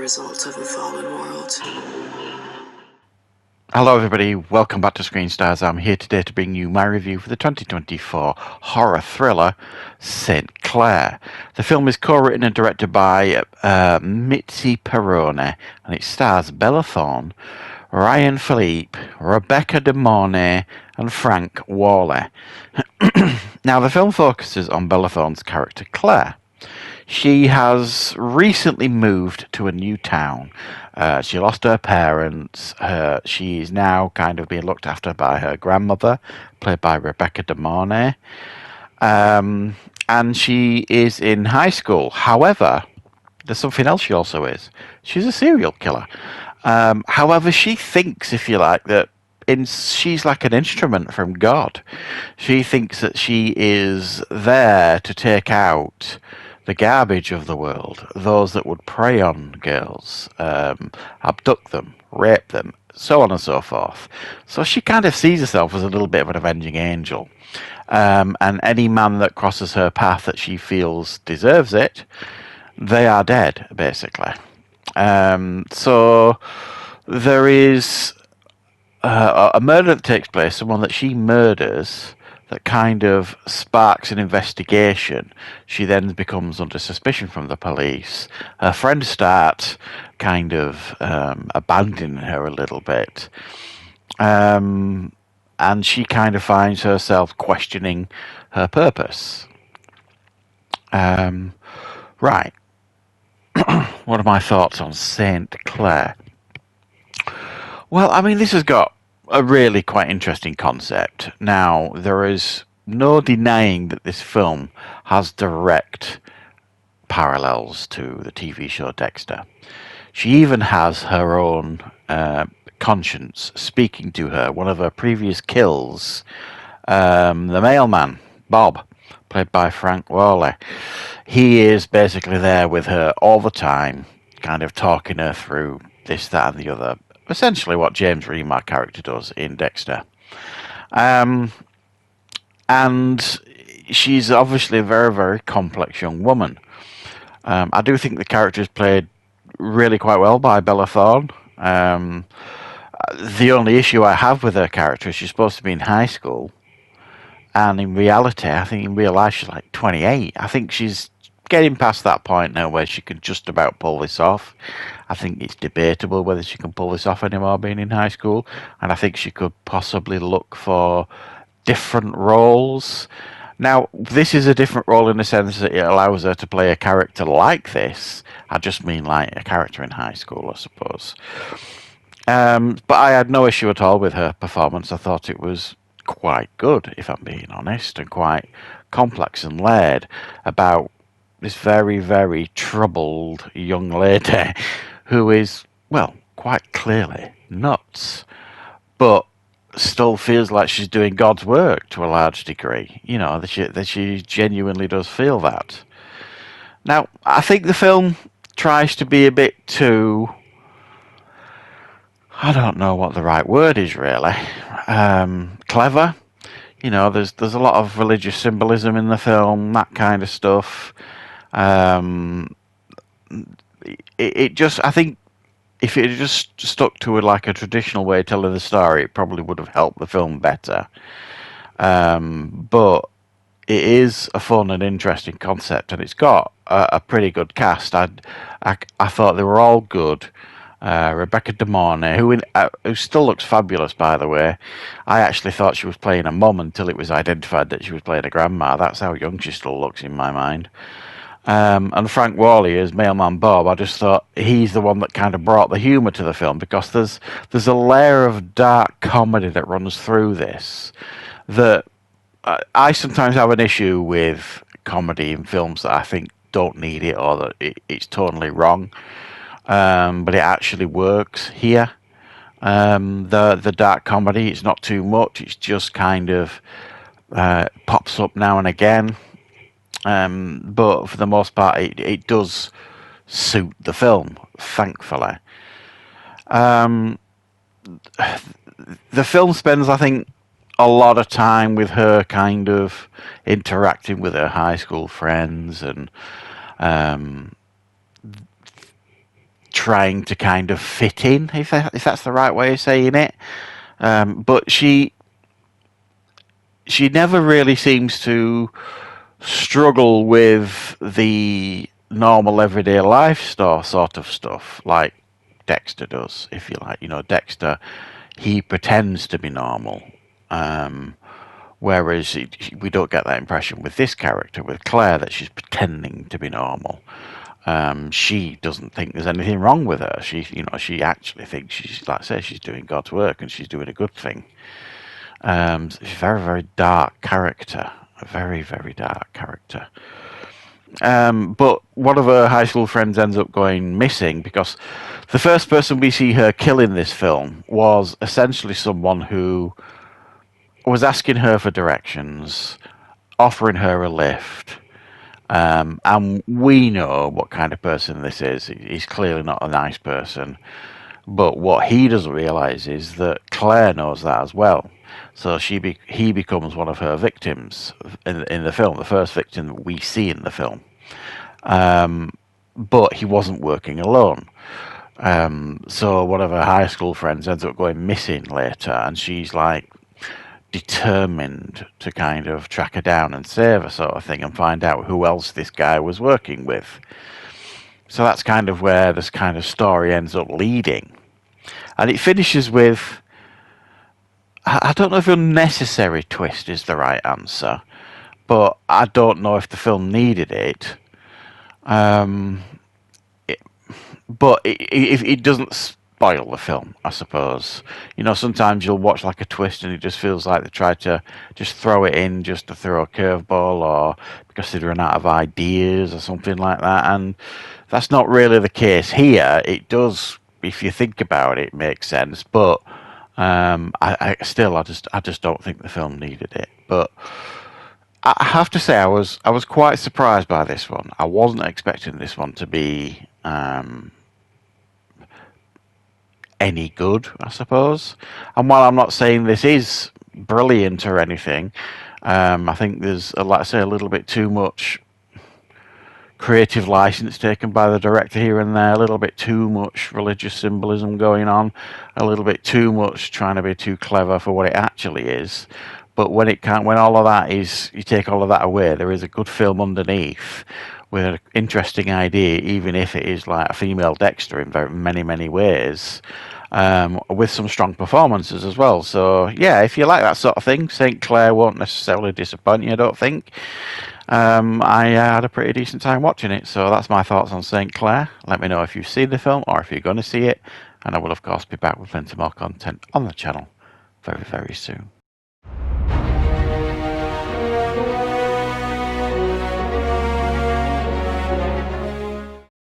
result of a fallen world. Hello everybody, welcome back to Screenstars. I'm here today to bring you my review for the 2024 horror thriller St. Clare. The film is co-written and directed by Mitzi Perrone, and it stars Bella Thorne, Ryan Philippe, Rebecca De Mornay and Frank Worley. Now the film focuses on Bella Thorne's character Clare. She has recently moved to a new town. She lost her parents. She is now kind of being looked after by her grandmother, played by Rebecca De Mornay. And she is in high school. However, there's something else she also is. She's a serial killer. However, she thinks, if you like, that she's like an instrument from God. She thinks that she is there to take out the garbage of the world, those that would prey on girls, abduct them, rape them, so on and so forth. So she kind of sees herself as a little bit of an avenging angel. And any man that crosses her path that she feels deserves it, they are dead, basically. So there is a murder that takes place, someone that she murders, that kind of sparks an investigation. She then becomes under suspicion from the police. Her friends start kind of abandoning her a little bit. And she kind of finds herself questioning her purpose. Right. What are my thoughts on St. Clare? Well, I mean, this has got a really quite interesting concept. Now, there is no denying that this film has direct parallels to the TV show Dexter. She even has her own conscience speaking to her. One of her previous kills, the mailman, Bob, played by Frank Worley, he is basically there with her all the time, kind of talking her through this, that, and the other. Essentially what James Remar character does in Dexter. And she's obviously a very, very complex young woman. I do think the character is played really quite well by Bella Thorne. The only issue I have with her character is she's supposed to be in high school. And in reality, I think in real life she's like 28. I think she's getting past that point now where she can just about pull this off. I think it's debatable whether she can pull this off anymore being in high school, and I think she could possibly look for different roles. Now, this is a different role in the sense that it allows her to play a character like this. I just mean like a character in high school, I suppose. But I had no issue at all with her performance. I thought it was quite good, if I'm being honest, and quite complex and layered about this very, very troubled young lady who is, well, quite clearly nuts, but still feels like she's doing God's work to a large degree. You know, that she genuinely does feel that. Now, I think the film tries to be a bit too... I don't know what the right word is, really. Clever. You know, there's a lot of religious symbolism in the film, that kind of stuff. It just, I think, if it had just stuck to it like a traditional way of telling the story, it probably would have helped the film better. But it is a fun and interesting concept, and it's got a pretty good cast. I thought they were all good. Rebecca De Mornay, who still looks fabulous, by the way. I actually thought she was playing a mum until it was identified that she was playing a grandma. That's how young she still looks in my mind. And Frank Worley as Mailman Bob, I just thought he's the one that kind of brought the humour to the film, because there's a layer of dark comedy that runs through this that I sometimes have an issue with comedy in films that I think don't need it, or that it's totally wrong. But it actually works here. The dark comedy, it's not too much. It's just kind of pops up now and again. But for the most part, it does suit the film, thankfully. The film spends, I think, a lot of time with her kind of interacting with her high school friends and trying to kind of fit in, if that's the right way of saying it. But she never really seems to struggle with the normal everyday life sort of stuff like Dexter does, if you like. Dexter, he pretends to be normal. Whereas we don't get that impression with this character, with Claire, that she's pretending to be normal. She doesn't think there's anything wrong with her. She actually thinks she's, like I say, she's doing God's work and she's doing a good thing. She's a very, very dark character. A very, very dark character. But one of her high school friends ends up going missing because the first person we see her kill in this film was essentially someone who was asking her for directions, offering her a lift. And we know what kind of person this is. He's clearly not a nice person. But what he doesn't realise is that Claire knows that as well. So he becomes one of her victims in the film, the first victim that we see in the film. But he wasn't working alone. So one of her high school friends ends up going missing later, and she's like determined to kind of track her down and save her, sort of thing, and find out who else this guy was working with. So that's kind of where this kind of story ends up leading. And it finishes with, I don't know if unnecessary twist is the right answer, but I don't know if the film needed it. But it doesn't spoil the film, I suppose. Sometimes you'll watch like a twist and it just feels like they tried to just throw it in just to throw a curveball, or because they'd run out of ideas or something like that. And that's not really the case here. It does, if you think about it, make sense. But I just don't think the film needed it. But I have to say, I was quite surprised by this one. I wasn't expecting this one to be any good, I suppose. And while I'm not saying this is brilliant or anything, I think there's, like I say, a little bit too much creative license taken by the director here and there, a little bit too much religious symbolism going on, a little bit too much trying to be too clever for what it actually is. But when all of that is, you take all of that away, there is a good film underneath with an interesting idea, even if it is like a female Dexter in very many, many ways, with some strong performances as well. So yeah, if you like that sort of thing, St. Clair won't necessarily disappoint you, I don't think. I had a pretty decent time watching it, so that's my thoughts on St. Clair. Let me know if you've seen the film or if you're going to see it, and I will of course be back with plenty more content on the channel very, very soon.